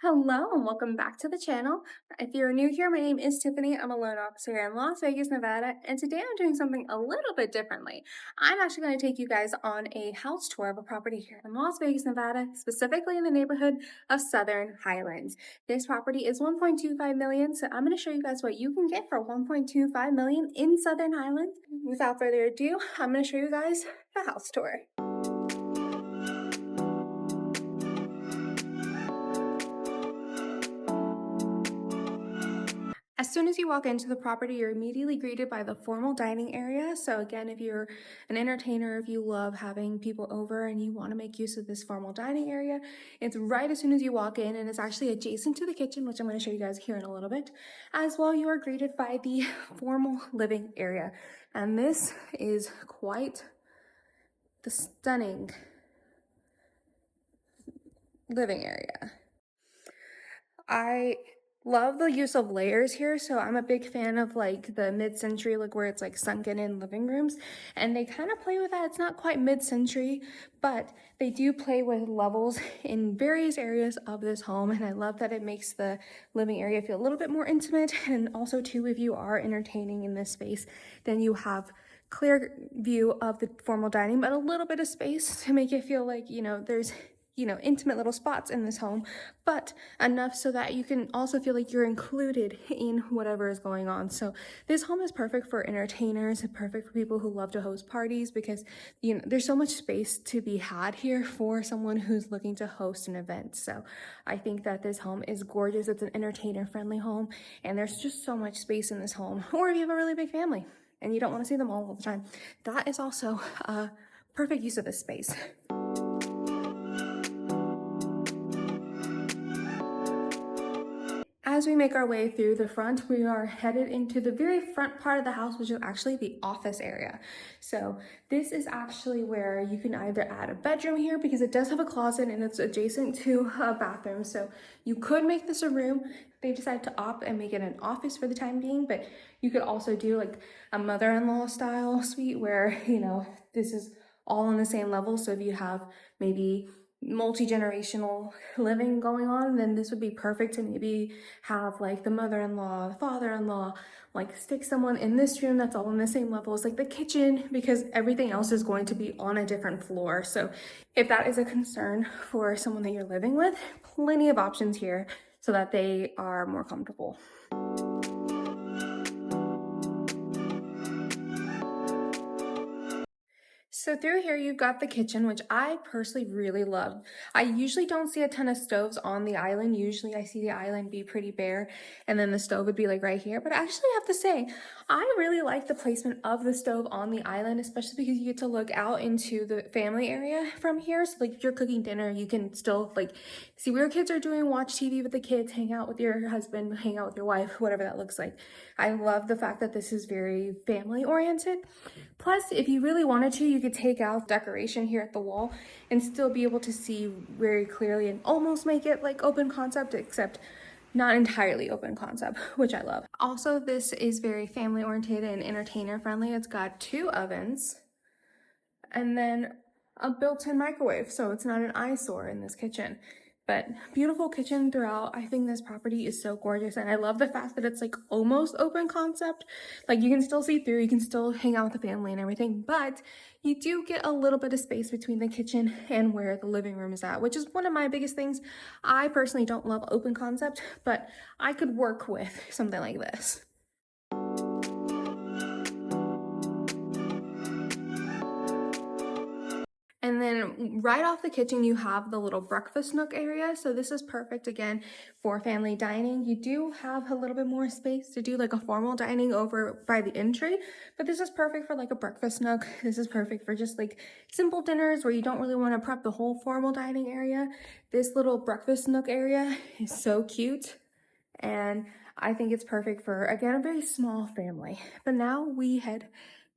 Hello and welcome back to the channel. If you're new here, my name is Tiffany. I'm a loan officer here in Las Vegas, Nevada, and today I'm doing something a little bit differently. I'm actually going to take you guys on a house tour of a property here in Las Vegas, Nevada, specifically in the neighborhood of Southern Highlands. This property is 1.25 million, so I'm going to show you guys what you can get for 1.25 million in Southern Highlands. Without further ado, I'm going to show you guys the house tour. As soon as you walk into the property, you're immediately greeted by the formal dining area. So again, if you're an entertainer, if you love having people over and you want to make use of this formal dining area, it's right as soon as you walk in, and it's actually adjacent to the kitchen, which I'm going to show you guys here in a little bit. As well, you are greeted by the formal living area. And this is quite the stunning living area. I love the use of layers here, so I'm a big fan of like the mid-century look where it's like sunken in living rooms, and they kind of play with that. It's not quite mid-century, but they do play with levels in various areas of this home, and I love that it makes the living area feel a little bit more intimate. And also too, if you are entertaining in this space, then you have clear view of the formal dining, but a little bit of space to make it feel like, there's intimate little spots in this home, but enough so that you can also feel like you're included in whatever is going on. So this home is perfect for entertainers and perfect for people who love to host parties, because there's so much space to be had here for someone who's looking to host an event. So I think that this home is gorgeous. It's an entertainer friendly home, and there's just so much space in this home. Or if you have a really big family and you don't want to see them all the time, that is also a perfect use of this space. As we make our way through the front, we are headed into the very front part of the house, which is actually the office area. So this is actually where you can either add a bedroom here, because it does have a closet and it's adjacent to a bathroom. So you could make this a room. They decided to opt and make it an office for the time being, but you could also do like a mother-in-law style suite where, this is all on the same level. So if you have maybe multi-generational living going on, then this would be perfect to maybe have like the mother-in-law, the father-in-law, like stick someone in this room that's all on the same level as like the kitchen, because everything else is going to be on a different floor. So if that is a concern for someone that you're living with, plenty of options here so that they are more comfortable. So through here, you've got the kitchen, which I personally really love. I usually don't see a ton of stoves on the island. Usually I see the island be pretty bare, and then the stove would be like right here. But I actually have to say, I really like the placement of the stove on the island, especially because you get to look out into the family area from here. So like if you're cooking dinner, you can still like see what your kids are doing, watch TV with the kids, hang out with your husband, hang out with your wife, whatever that looks like. I love the fact that this is very family oriented. Plus, if you really wanted to, you could take out decoration here at the wall and still be able to see very clearly and almost make it like open concept, except not entirely open concept, which I love. Also, this is very family oriented and entertainer friendly. It's got 2 ovens and then a built-in microwave, so it's not an eyesore in this kitchen. But beautiful kitchen throughout. I think this property is so gorgeous, and I love the fact that it's like almost open concept. Like you can still see through, you can still hang out with the family and everything, but you do get a little bit of space between the kitchen and where the living room is at, which is one of my biggest things. I personally don't love open concept, but I could work with something like this. And then right off the kitchen, you have the little breakfast nook area. So this is perfect again for family dining. You do have a little bit more space to do like a formal dining over by the entry, but this is perfect for like a breakfast nook. This is perfect for just like simple dinners where you don't really want to prep the whole formal dining area. This little breakfast nook area is so cute, and I think it's perfect for, again, a very small family. But now we head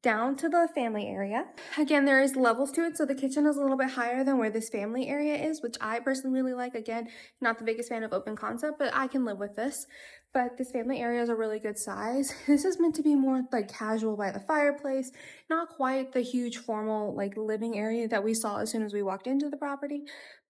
down to the family area. Again, there is levels to it, so the kitchen is a little bit higher than where this family area is, which I personally really like. Again, not the biggest fan of open concept, but I can live with this. But this family area is a really good size. This is meant to be more like casual by the fireplace, not quite the huge formal like living area that we saw as soon as we walked into the property.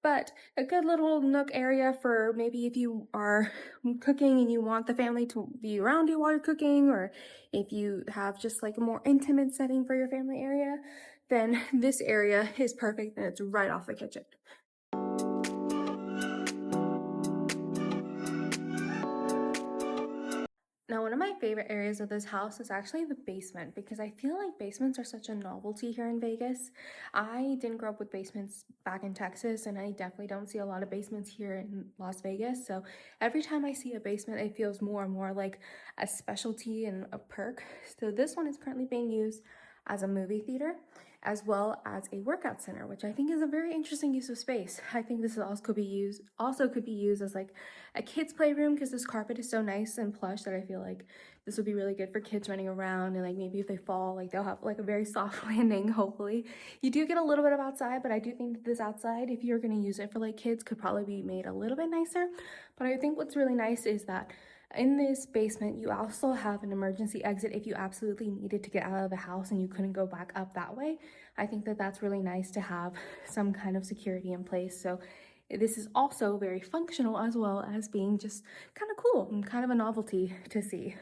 but a good little nook area for maybe if you are cooking and you want the family to be around you while you're cooking, or if you have just like a more intimate setting for your family area, then this area is perfect and it's right off the kitchen. Now, one of my favorite areas of this house is actually the basement because I feel like basements are such a novelty here in Vegas. I didn't grow up with basements back in Texas, and I definitely don't see a lot of basements here in Las Vegas. So every time I see a basement, it feels more and more like a specialty and a perk. So this one is currently being used as a movie theater as well as a workout center, which I think is a very interesting use of space. I think this also could be used as like a kids playroom because this carpet is so nice and plush that I feel like this would be really good for kids running around, and like maybe if they fall, like they'll have like a very soft landing, hopefully. You do get a little bit of outside, but I do think that this outside, if you're going to use it for like kids, could probably be made a little bit nicer. But I think what's really nice is that in this basement, you also have an emergency exit if you absolutely needed to get out of the house and you couldn't go back up that way. I think that that's really nice to have some kind of security in place. So this is also very functional as well as being just kind of cool and kind of a novelty to see.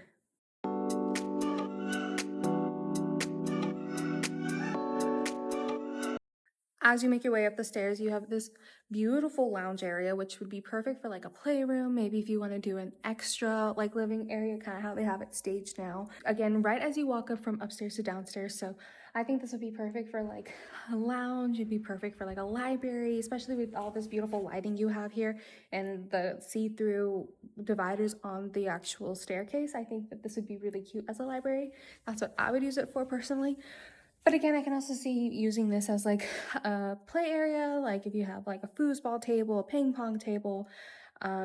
As you make your way up the stairs, you have this beautiful lounge area, which would be perfect for like a playroom. Maybe if you want to do an extra like living area, kind of how they have it staged now. Again, right as you walk up from upstairs to downstairs. So I think this would be perfect for like a lounge. It'd be perfect for like a library, especially with all this beautiful lighting you have here and the see-through dividers on the actual staircase. I think that this would be really cute as a library. That's what I would use it for personally. But again, I can also see using this as like a play area, like if you have like a foosball table, a ping pong table,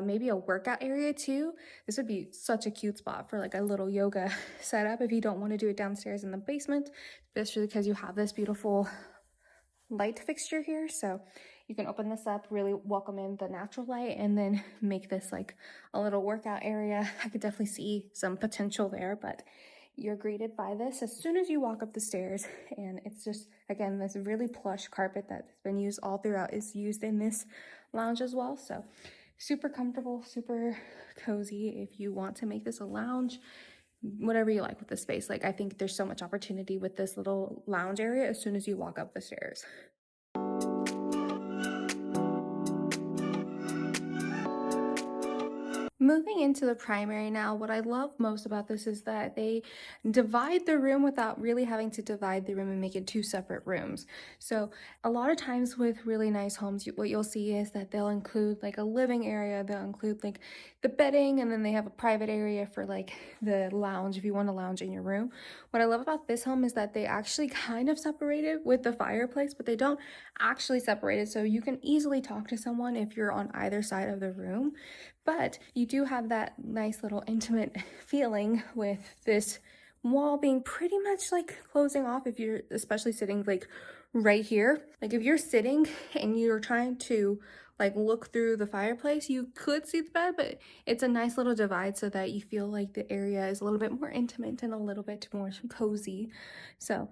maybe a workout area too. This would be such a cute spot for like a little yoga setup if you don't want to do it downstairs in the basement, especially because you have this beautiful light fixture here. So you can open this up, really welcome in the natural light, and then make this like a little workout area. I could definitely see some potential there, but you're greeted by this as soon as you walk up the stairs, and it's just, again, this really plush carpet that's been used all throughout is used in this lounge as well. So super comfortable, super cozy if you want to make this a lounge, whatever you like with the space. Like, I think there's so much opportunity with this little lounge area as soon as you walk up the stairs. Moving into the primary now, what I love most about this is that they divide the room without really having to divide the room and make it two separate rooms. So a lot of times with really nice homes, what you'll see is that they'll include like a living area, they'll include like the bedding, and then they have a private area for like the lounge if you want to lounge in your room. What I love about this home is that they actually kind of separate it with the fireplace, but they don't actually separate it. So you can easily talk to someone if you're on either side of the room. But you do have that nice little intimate feeling with this wall being pretty much like closing off if you're especially sitting like right here. Like if you're sitting and you're trying to like look through the fireplace, you could see the bed, but it's a nice little divide so that you feel like the area is a little bit more intimate and a little bit more cozy. So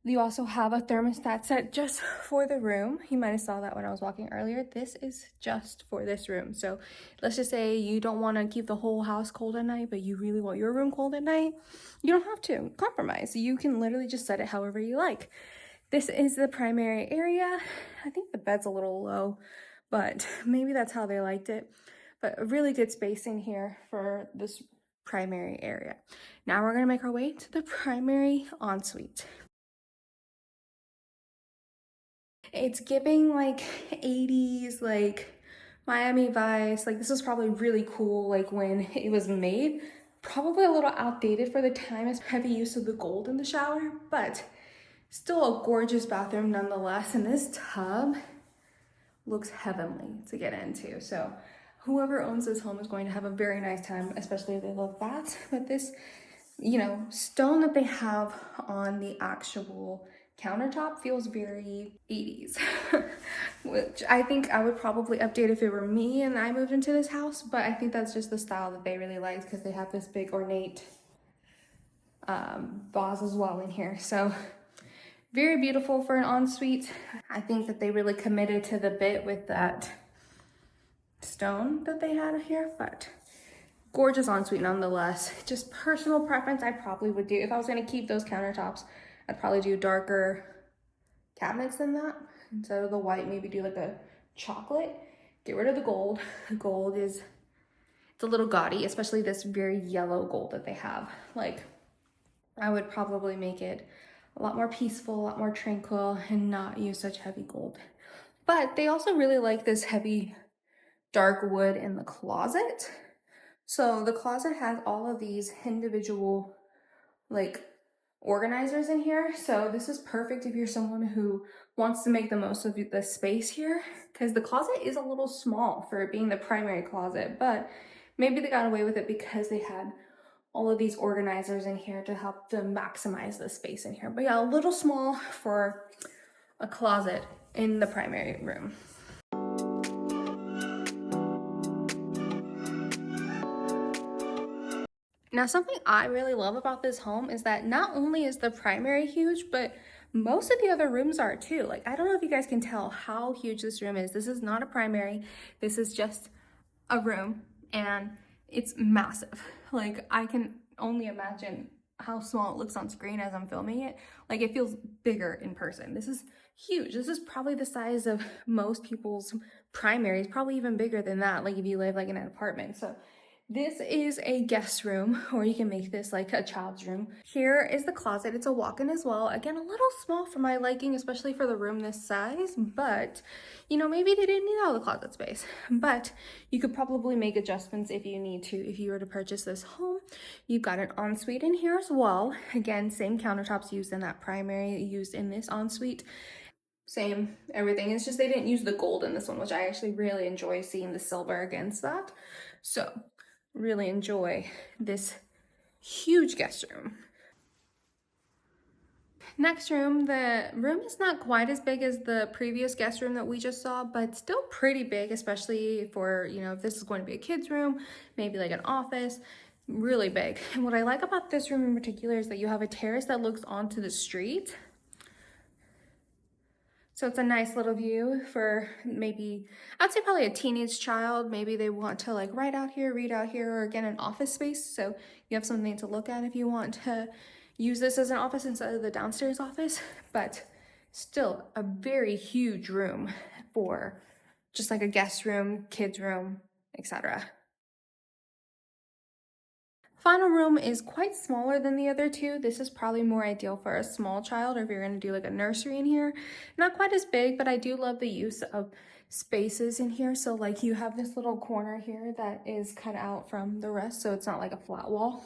you also have a thermostat set just for the room. You might have saw that when I was walking earlier. This is just for this room. So let's just say you don't want to keep the whole house cold at night, but you really want your room cold at night. You don't have to compromise. You can literally just set it however you like. This is the primary area. I think the bed's a little low, but maybe that's how they liked it. But a really good space in here for this primary area. Now we're gonna make our way to the primary ensuite. It's giving like 80s, like Miami Vice. Like this was probably really cool like when it was made. Probably a little outdated for the time. It's heavy use of the gold in the shower, but still a gorgeous bathroom nonetheless. And this tub looks heavenly to get into. So whoever owns this home is going to have a very nice time, especially if they love baths. But this, you know, stone that they have on the actual countertop feels very 80s, which I think I would probably update if it were me and I moved into this house, but I think that's just the style that they really liked because they have this big ornate vase as well in here. So Very beautiful for an ensuite. I think that they really committed to the bit with that stone that they had here, but gorgeous ensuite nonetheless. Just personal preference, I probably would do, if I was gonna keep those countertops, I'd probably do darker cabinets than that. Instead of the white, maybe do like a chocolate. Get rid of the gold. The gold is, it's a little gaudy, especially this very yellow gold that they have. Like, I would probably make it a lot more peaceful, a lot more tranquil, and not use such heavy gold. But they also really like this heavy dark wood in the closet. So the closet has all of these individual like organizers in here. So this is perfect if you're someone who wants to make the most of the space here, because the closet is a little small for it being the primary closet, but maybe they got away with it because they had all of these organizers in here to help them maximize the space in here. But yeah, a little small for a closet in the primary room. Now, something I really love about this home is that not only is the primary huge, but most of the other rooms are too. Like, I don't know if you guys can tell how huge this room is. This is not a primary. This is just a room, and it's massive. Like, I can only imagine how small it looks on screen as I'm filming it. Like, it feels bigger in person. This is huge. This is probably the size of most people's primaries, probably even bigger than that, like if you live like in an apartment. So this is a guest room, or you can make this like a child's room. Here is the closet. It's a walk-in as well. Again, a little small for my liking, especially for the room this size, but you know, maybe they didn't need all the closet space. But you could probably make adjustments if you need to, if you were to purchase this home. You've got an ensuite in here as well. Again, same countertops used in that primary, used in this ensuite. Same everything. It's just they didn't use the gold in this one, which I actually really enjoy seeing the silver against that. So really enjoy this huge guest room. Next room, the room is not quite as big as the previous guest room that we just saw, but still pretty big, especially for, you know, if this is going to be a kid's room, maybe like an office, really big. And what I like about this room in particular is that you have a terrace that looks onto the street. So it's a nice little view for maybe, I'd say probably a teenage child. Maybe they want to like write out here, read out here, or again, an office space. So you have something to look at if you want to use this as an office instead of the downstairs office. But still a very huge room for just like a guest room, kids room, etc. Final room is quite smaller than the other two. This is probably more ideal for a small child, or if you're gonna do like a nursery in here. Not quite as big, but I do love the use of spaces in here. So like you have this little corner here that is cut out from the rest, so it's not like a flat wall.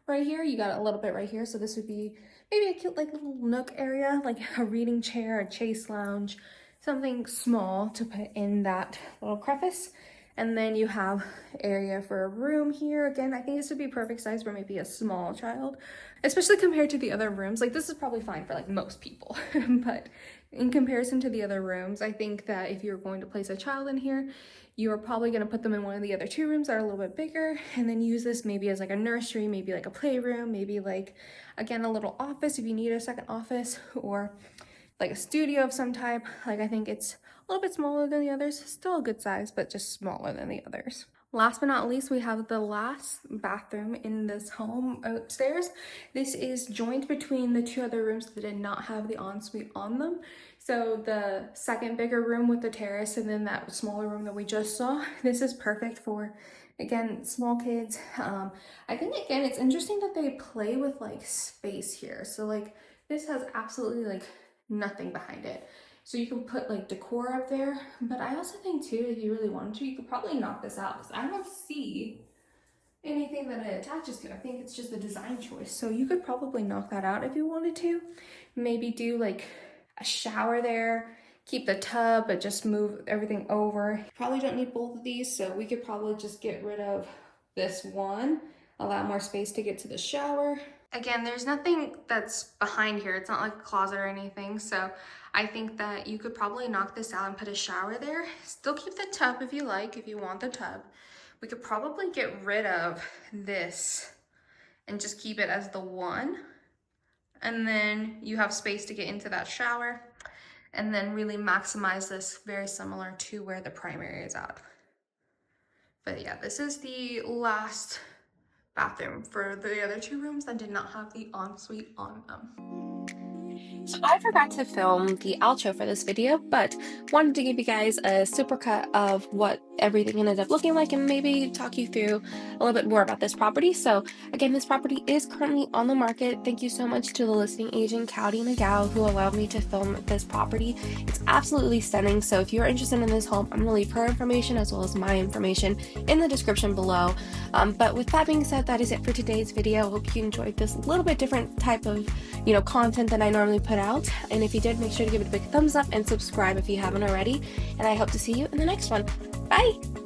Right here, you got a little bit right here. So this would be maybe a cute like little nook area, like a reading chair, a chase lounge, something small to put in that little crevice. And then you have area for a room here. Again, I think this would be perfect size for maybe a small child, especially compared to the other rooms. Like this is probably fine for like most people, but in comparison to the other rooms, I think that if you're going to place a child in here, you are probably going to put them in one of the other two rooms that are a little bit bigger, and then use this maybe as like a nursery, maybe like a playroom, maybe like, again, a little office if you need a second office, or like a studio of some type. Like I think it's a little bit smaller than the others, still a good size, but just smaller than the others. Last but not least, we have the last bathroom in this home upstairs. This is joined between the two other rooms that did not have the ensuite on them. So the second bigger room with the terrace, and then that smaller room that we just saw. This is perfect for, again, small kids. I think, again, it's interesting that they play with like space here. So like this has absolutely like nothing behind it. So you can put like decor up there, but I also think too, if you really wanted to, you could probably knock this out, because I don't see anything that it attaches to. I think it's just a design choice. So you could probably knock that out if you wanted to. Maybe do like a shower there, keep the tub, but just move everything over. Probably don't need both of these, so we could probably just get rid of this one, allow more space to get to the shower. Again, there's nothing that's behind here. It's not like a closet or anything. So I think that you could probably knock this out and put a shower there. Still keep the tub if you like, if you want the tub. We could probably get rid of this and just keep it as the one. And then you have space to get into that shower and then really maximize this, very similar to where the primary is at. But yeah, this is the last bathroom for the other two rooms that did not have the ensuite on them. So I forgot to film the outro for this video, but wanted to give you guys a super cut of what everything ended up looking like and maybe talk you through a little bit more about this property. So again, this property is currently on the market. Thank you so much to the listing agent, Cowdy McGow, who allowed me to film this property. It's absolutely stunning. So if you're interested in this home, I'm gonna leave her information as well as my information in the description below. But with that being said, that is it for today's video. I hope you enjoyed this little bit different type of content than I normally put out. And if you did, make sure to give it a big thumbs up and subscribe if you haven't already. And I hope to see you in the next one. Bye!